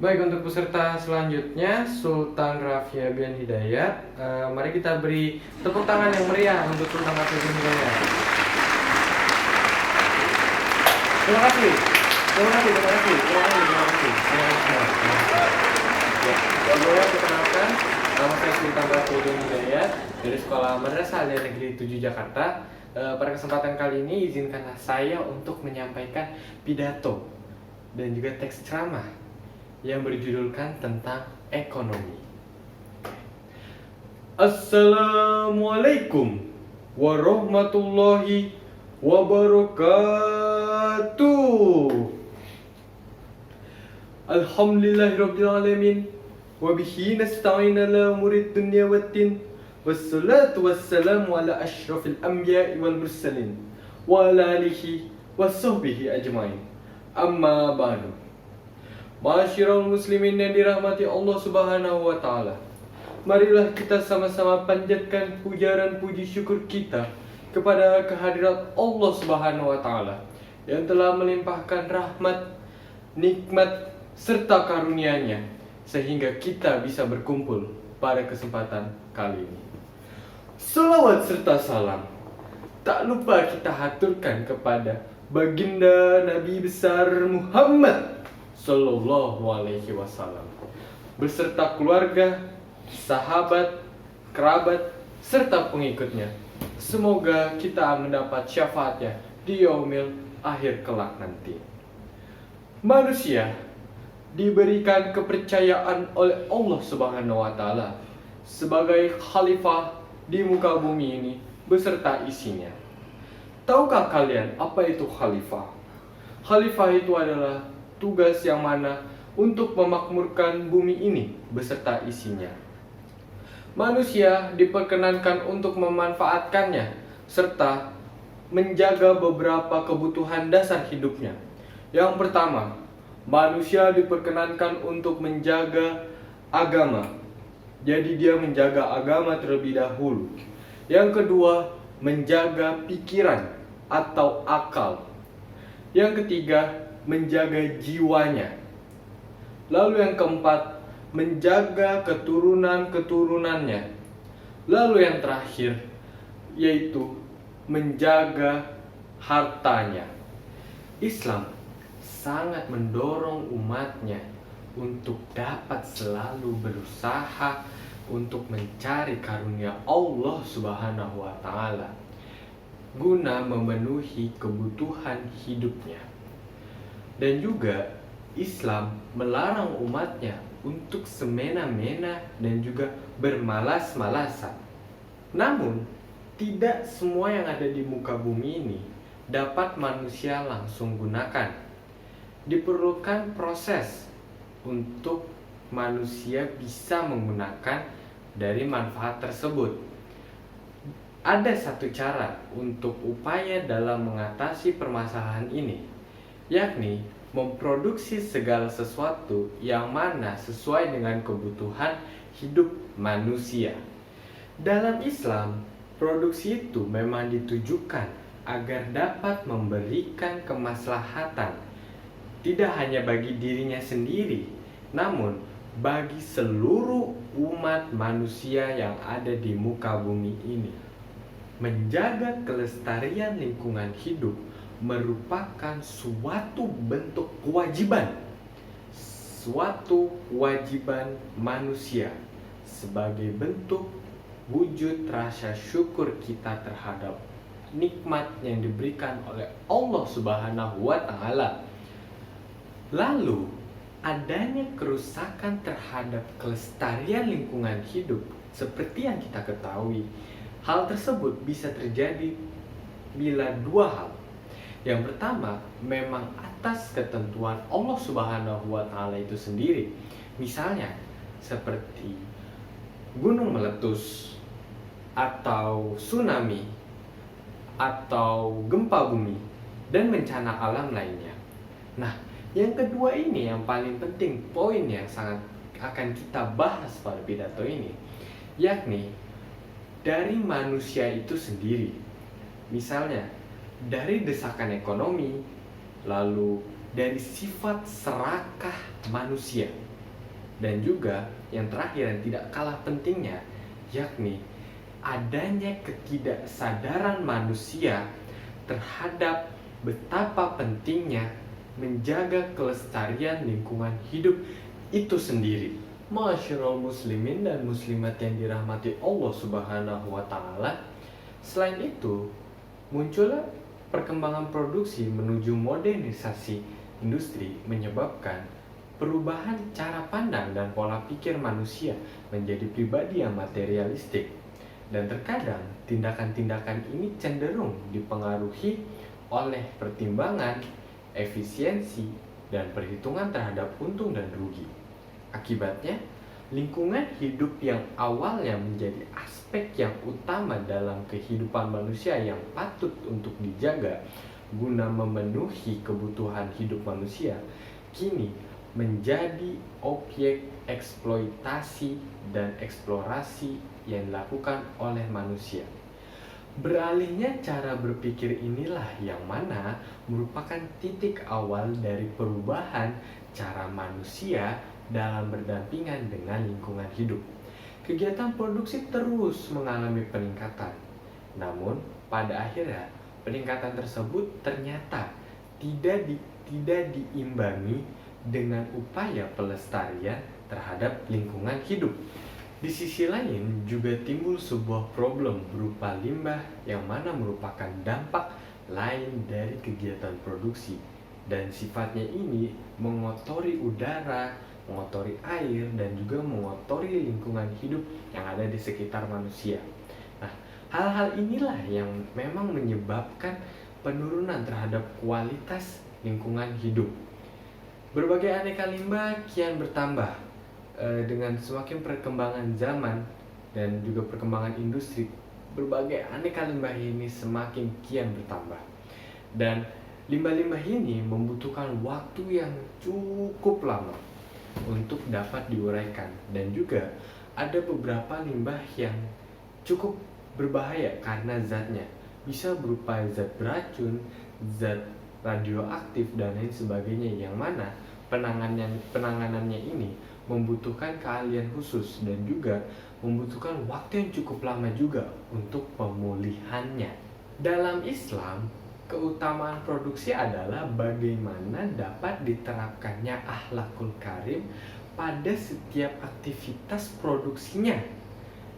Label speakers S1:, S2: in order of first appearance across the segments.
S1: Baik, untuk peserta selanjutnya Sultan Rafia bin Hidayat. Mari kita beri tepuk tangan yang meriah untuk Sultan Rafia bin Hidayat. Terima kasih. Sebelumnya perkenalkan, nama saya Sultan Rafia bin Hidayat dari Sekolah Madrasah Alia Negeri 7 Jakarta. Pada kesempatan kali ini izinkanlah saya untuk menyampaikan pidato dan juga teks ceramah yang berjudulkan tentang ekonomi. Assalamualaikum warahmatullahi wabarakatuh. Alhamdulillahirabbil alamin wa bihi nasta'in ala umuri dunya waddin wassalatu wassalamu ala asyrafil anbiya'i wal mursalin wa ala alihi washabbihi ajmain. Amma ba'du. Ma'asyiral muslimin yang dirahmati Allah Subhanahu wa taala. Marilah kita sama-sama panjatkan puja dan puji syukur kita kepada kehadirat Allah Subhanahu wa taala yang telah melimpahkan rahmat, nikmat serta karunia-Nya sehingga kita bisa berkumpul pada kesempatan kali ini. Salawat serta salam tak lupa kita haturkan kepada baginda Nabi besar Muhammad Sallallahu alaihi wasallam beserta keluarga, sahabat, kerabat, serta pengikutnya. Semoga kita mendapat syafaatnya di yaumil akhir kelak nanti. Manusia diberikan kepercayaan oleh Allah Subhanahu wa taala sebagai khalifah di muka bumi ini beserta isinya. Tahukah kalian apa itu khalifah? Khalifah itu adalah tugas yang mana untuk memakmurkan bumi ini beserta isinya. Manusia diperkenankan untuk memanfaatkannya serta menjaga beberapa kebutuhan dasar hidupnya. Yang pertama, manusia diperkenankan untuk menjaga agama. Jadi dia menjaga agama terlebih dahulu. Yang kedua, menjaga pikiran atau akal. Yang ketiga, menjaga jiwanya. Lalu yang keempat, menjaga keturunan-keturunannya. Lalu yang terakhir, yaitu menjaga hartanya. Islam sangat mendorong umatnya untuk dapat selalu berusaha untuk mencari karunia Allah Subhanahu wa taala guna memenuhi kebutuhan hidupnya. Dan juga Islam melarang umatnya untuk semena-mena dan juga bermalas-malasan. Namun, tidak semua yang ada di muka bumi ini dapat manusia langsung gunakan. Diperlukan proses untuk manusia bisa menggunakan dari manfaat tersebut. Ada satu cara untuk upaya dalam mengatasi permasalahan ini, yakni memproduksi segala sesuatu yang mana sesuai dengan kebutuhan hidup manusia. Dalam Islam, produksi itu memang ditujukan agar dapat memberikan kemaslahatan tidak hanya bagi dirinya sendiri, namun bagi seluruh umat manusia yang ada di muka bumi ini. Menjaga kelestarian lingkungan hidup merupakan suatu bentuk kewajiban, suatu kewajiban manusia sebagai bentuk wujud rasa syukur kita terhadap nikmat yang diberikan oleh Allah Subhanahu wa taala. Lalu, adanya kerusakan terhadap kelestarian lingkungan hidup seperti yang kita ketahui, hal tersebut bisa terjadi bila dua hal. Yang pertama, memang atas ketentuan Allah Subhanahu wa taala itu sendiri. Misalnya, seperti gunung meletus atau tsunami atau gempa bumi dan bencana alam lainnya. Nah, yang kedua ini yang paling penting, poin yang sangat akan kita bahas pada pidato ini, yakni dari manusia itu sendiri. Misalnya, dari desakan ekonomi, lalu dari sifat serakah manusia. Dan juga yang terakhir dan tidak kalah pentingnya, yakni adanya ketidaksadaran manusia terhadap betapa pentingnya menjaga kelestarian lingkungan hidup itu sendiri. Masyarul muslimin dan muslimat yang dirahmati Allah Subhanahu wa taala. Selain itu, munculnya perkembangan produksi menuju modernisasi industri menyebabkan perubahan cara pandang dan pola pikir manusia menjadi pribadi yang materialistik. Dan terkadang tindakan-tindakan ini cenderung dipengaruhi oleh pertimbangan, efisiensi, dan perhitungan terhadap untung dan rugi. Akibatnya, lingkungan hidup yang awalnya menjadi aspek yang utama dalam kehidupan manusia yang patut untuk dijaga guna memenuhi kebutuhan hidup manusia, kini menjadi objek eksploitasi dan eksplorasi yang dilakukan oleh manusia. Beralihnya cara berpikir inilah yang mana merupakan titik awal dari perubahan cara manusia dalam berdampingan dengan lingkungan hidup. Kegiatan produksi terus mengalami peningkatan. Namun, pada akhirnya peningkatan tersebut ternyata tidak diimbangi dengan upaya pelestarian terhadap lingkungan hidup. Di sisi lain juga timbul sebuah problem berupa limbah yang mana merupakan dampak lain dari kegiatan produksi, dan sifatnya ini mengotori udara, mengotori air, dan juga mengotori lingkungan hidup yang ada di sekitar manusia. Nah, hal-hal inilah yang memang menyebabkan penurunan terhadap kualitas lingkungan hidup. Berbagai aneka limbah kian bertambah dengan semakin perkembangan zaman dan juga perkembangan industri. Berbagai aneka limbah ini semakin kian bertambah, dan limbah-limbah ini membutuhkan waktu yang cukup lama untuk dapat diuraikan. Dan juga ada beberapa limbah yang cukup berbahaya karena zatnya bisa berupa zat beracun, zat radioaktif, dan lain sebagainya, yang mana penanganannya ini membutuhkan keahlian khusus dan juga membutuhkan waktu yang cukup lama juga untuk pemulihannya. Dalam Islam, keutamaan produksi adalah bagaimana dapat diterapkannya akhlakul karim pada setiap aktivitas produksinya,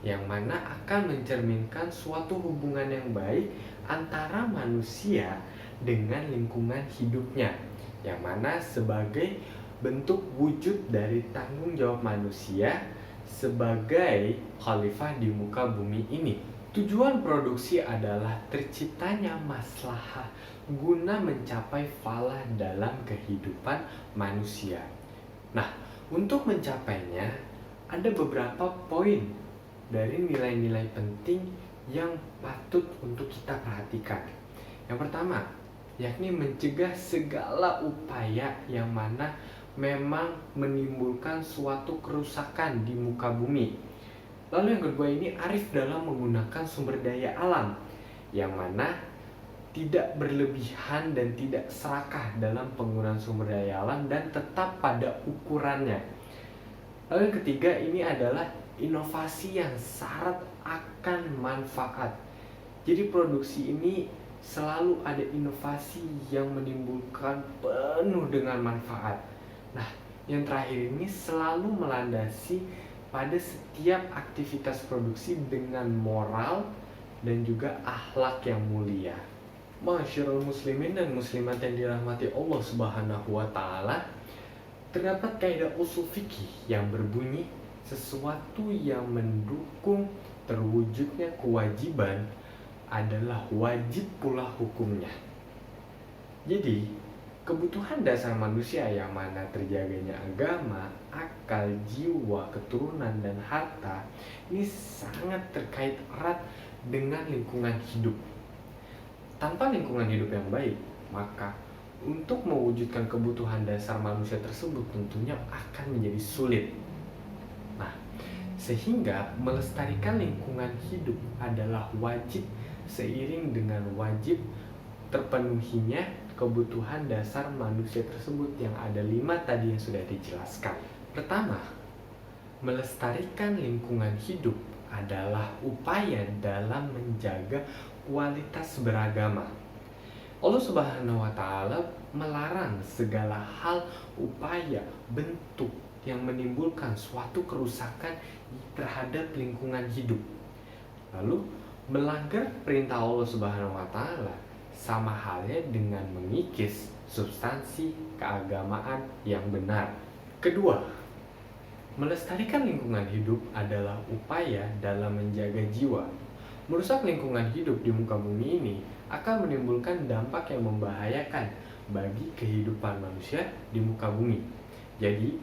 S1: yang mana akan mencerminkan suatu hubungan yang baik antara manusia dengan lingkungan hidupnya, yang mana sebagai bentuk wujud dari tanggung jawab manusia sebagai khalifah di muka bumi ini. Tujuan produksi adalah terciptanya maslahah guna mencapai falah dalam kehidupan manusia. Nah, untuk mencapainya ada beberapa poin dari nilai-nilai penting yang patut untuk kita perhatikan. Yang pertama, yakni mencegah segala upaya yang mana memang menimbulkan suatu kerusakan di muka bumi. Lalu yang kedua ini arif dalam menggunakan sumber daya alam, yang mana tidak berlebihan dan tidak serakah dalam penggunaan sumber daya alam dan tetap pada ukurannya. Lalu yang ketiga ini adalah inovasi yang syarat akan manfaat. Jadi produksi ini selalu ada inovasi yang menimbulkan penuh dengan manfaat. Nah, yang terakhir ini selalu melandasi pada setiap aktivitas produksi dengan moral dan juga akhlak yang mulia. Masyarul muslimin dan muslimat yang dirahmati Allah Subhanahu wa taala, terdapat kaidah usul fikih yang berbunyi sesuatu yang mendukung terwujudnya kewajiban adalah wajib pula hukumnya. Jadi, kebutuhan dasar manusia yang mana terjaganya agama, akal, jiwa, keturunan, dan harta ini sangat terkait erat dengan lingkungan hidup. Tanpa lingkungan hidup yang baik, maka untuk mewujudkan kebutuhan dasar manusia tersebut tentunya akan menjadi sulit. Nah, sehingga melestarikan lingkungan hidup adalah wajib seiring dengan wajib terpenuhinya kebutuhan dasar manusia tersebut yang ada 5 tadi yang sudah dijelaskan. Pertama, Melestarikan lingkungan hidup adalah upaya dalam menjaga kualitas beragama. Allah Subhanahu wa Ta'ala melarang segala hal, upaya, bentuk yang menimbulkan suatu kerusakan terhadap lingkungan hidup. Lalu, melanggar perintah Allah Subhanahu wa Ta'ala sama halnya dengan mengikis substansi keagamaan yang benar. Kedua, melestarikan lingkungan hidup adalah upaya dalam menjaga jiwa. Merusak lingkungan hidup di muka bumi ini akan menimbulkan dampak yang membahayakan bagi kehidupan manusia di muka bumi. Jadi,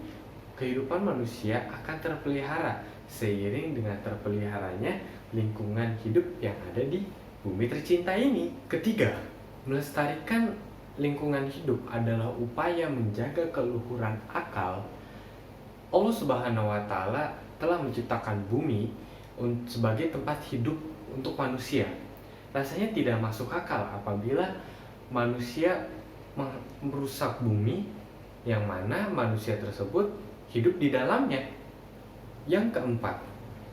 S1: kehidupan manusia akan terpelihara seiring dengan terpeliharanya lingkungan hidup yang ada di bumi tercinta ini. Ketiga, melestarikan lingkungan hidup adalah upaya menjaga keluhuran akal. Allah Subhanahu wa Ta'ala telah menciptakan bumi sebagai tempat hidup untuk manusia. Rasanya tidak masuk akal apabila manusia merusak bumi yang mana manusia tersebut hidup di dalamnya. Yang keempat,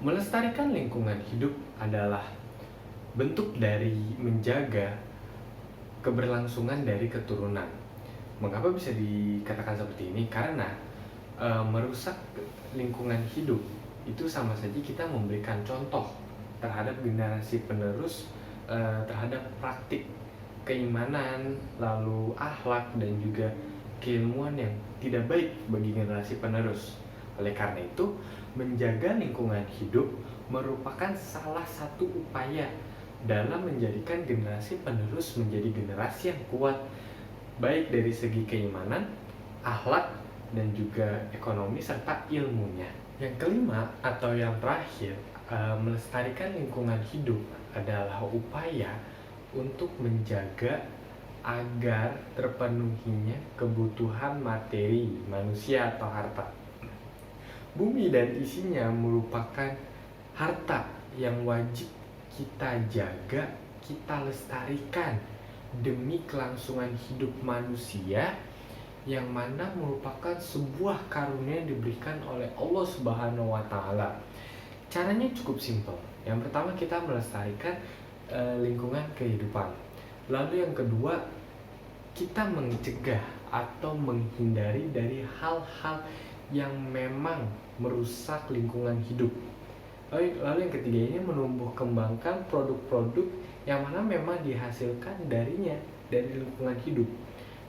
S1: melestarikan lingkungan hidup adalah bentuk dari menjaga keberlangsungan dari keturunan. Mengapa bisa dikatakan seperti ini? Karena merusak lingkungan hidup itu sama saja kita memberikan contoh terhadap generasi penerus, terhadap praktik keimanan, lalu akhlak dan juga keilmuan yang tidak baik bagi generasi penerus. Oleh karena itu, menjaga lingkungan hidup merupakan salah satu upaya dalam menjadikan generasi penerus menjadi generasi yang kuat, baik dari segi keimanan, akhlak, dan juga ekonomi serta ilmunya. Yang kelima atau yang terakhir, melestarikan lingkungan hidup adalah upaya untuk menjaga agar terpenuhinya kebutuhan materi manusia atau harta. Bumi dan isinya merupakan harta yang wajib kita jaga, kita lestarikan demi kelangsungan hidup manusia, yang mana merupakan sebuah karunia yang diberikan oleh Allah Subhanahu wa Ta'ala. Caranya cukup simpel. Yang pertama, kita melestarikan lingkungan kehidupan. Lalu yang kedua, kita mencegah atau menghindari dari hal-hal yang memang merusak lingkungan hidup. Lalu yang ketiga ini menumbuh kembangkan produk-produk yang mana memang dihasilkan darinya, dari lingkungan hidup.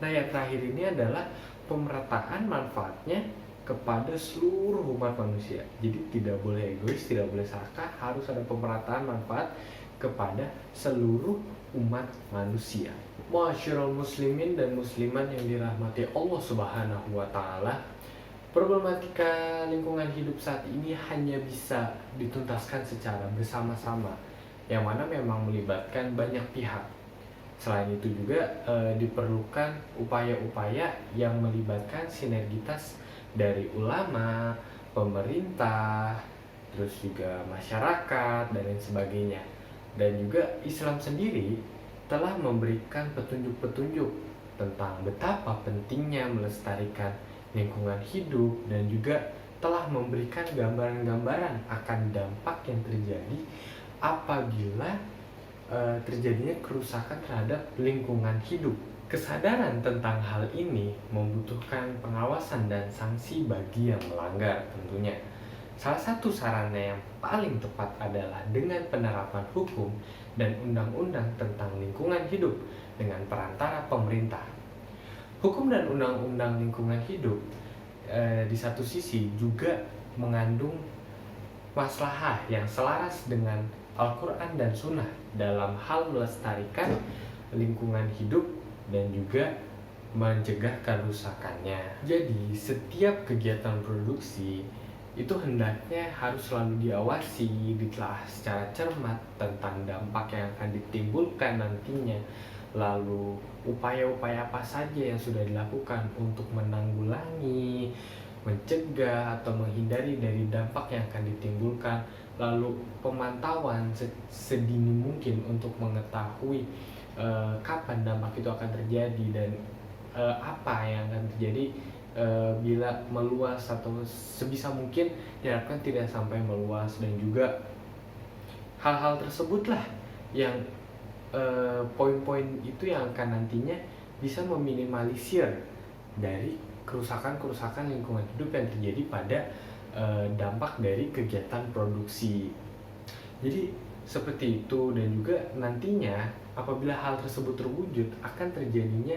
S1: Nah, yang terakhir ini adalah pemerataan manfaatnya kepada seluruh umat manusia. Jadi tidak boleh egois, tidak boleh serakah, harus ada pemerataan manfaat kepada seluruh umat manusia. Ma'asyiral muslimin dan muslimat yang dirahmati Allah Subhanahu wa Ta'ala, problematika lingkungan hidup saat ini hanya bisa dituntaskan secara bersama-sama, yang mana memang melibatkan banyak pihak. Selain itu juga diperlukan upaya-upaya yang melibatkan sinergitas dari ulama, pemerintah, terus juga masyarakat, dan lain sebagainya. Dan juga Islam sendiri telah memberikan petunjuk-petunjuk tentang betapa pentingnya melestarikan lingkungan hidup, dan juga telah memberikan gambaran-gambaran akan dampak yang terjadi apabila terjadinya kerusakan terhadap lingkungan hidup. Kesadaran tentang hal ini membutuhkan pengawasan dan sanksi bagi yang melanggar tentunya. Salah satu sarana yang paling tepat adalah dengan penerapan hukum dan undang-undang tentang lingkungan hidup dengan perantara pemerintah. Hukum dan undang-undang lingkungan hidup di satu sisi juga mengandung maslahah yang selaras dengan Al-Quran dan Sunnah dalam hal melestarikan lingkungan hidup dan juga mencegah kerusakannya. Jadi setiap kegiatan produksi itu hendaknya harus selalu diawasi, ditelaah secara cermat tentang dampak yang akan ditimbulkan nantinya. Lalu upaya-upaya apa saja yang sudah dilakukan untuk menanggulangi, mencegah atau menghindari dari dampak yang akan ditimbulkan. Lalu pemantauan sedini mungkin untuk mengetahui kapan dampak itu akan terjadi dan apa yang akan terjadi bila meluas atau sebisa mungkin diharapkan tidak sampai meluas, dan juga hal-hal tersebutlah yang poin-poin itu yang akan nantinya bisa meminimalisir dari kerusakan-kerusakan lingkungan hidup yang terjadi pada dampak dari kegiatan produksi. Jadi seperti itu, dan juga nantinya apabila hal tersebut terwujud akan terjadinya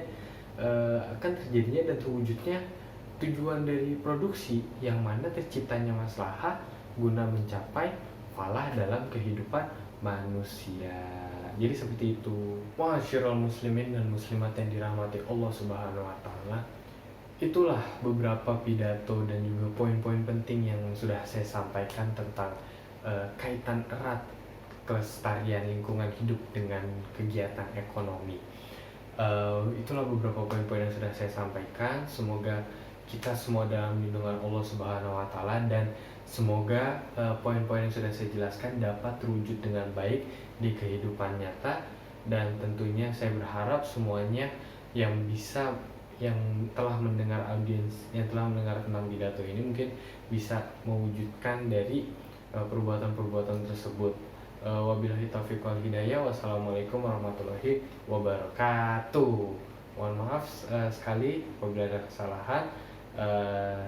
S1: dan terwujudnya tujuan dari produksi, yang mana terciptanya maslahah guna mencapai falah dalam kehidupan manusia. Jadi seperti itu. Ma'asyiral muslimin dan muslimat yang dirahmati Allah Subhanahu wa taala. Itulah beberapa pidato dan juga poin-poin penting yang sudah saya sampaikan tentang kaitan erat kelestarian lingkungan hidup dengan kegiatan ekonomi. Itulah beberapa poin-poin yang sudah saya sampaikan. Semoga kita semua dalam lindungan Allah Subhanahu wa taala, dan semoga poin-poin yang sudah saya jelaskan dapat terwujud dengan baik di kehidupan nyata. Dan tentunya saya berharap semuanya yang telah mendengar tentang pidato ini mungkin bisa mewujudkan dari perbuatan-perbuatan tersebut. Wabillahi taufiq wal hidayah. Wassalamualaikum warahmatullahi wabarakatuh. Mohon maaf sekali apabila ada kesalahan.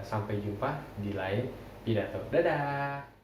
S1: Sampai jumpa di lain pidato. Dadah.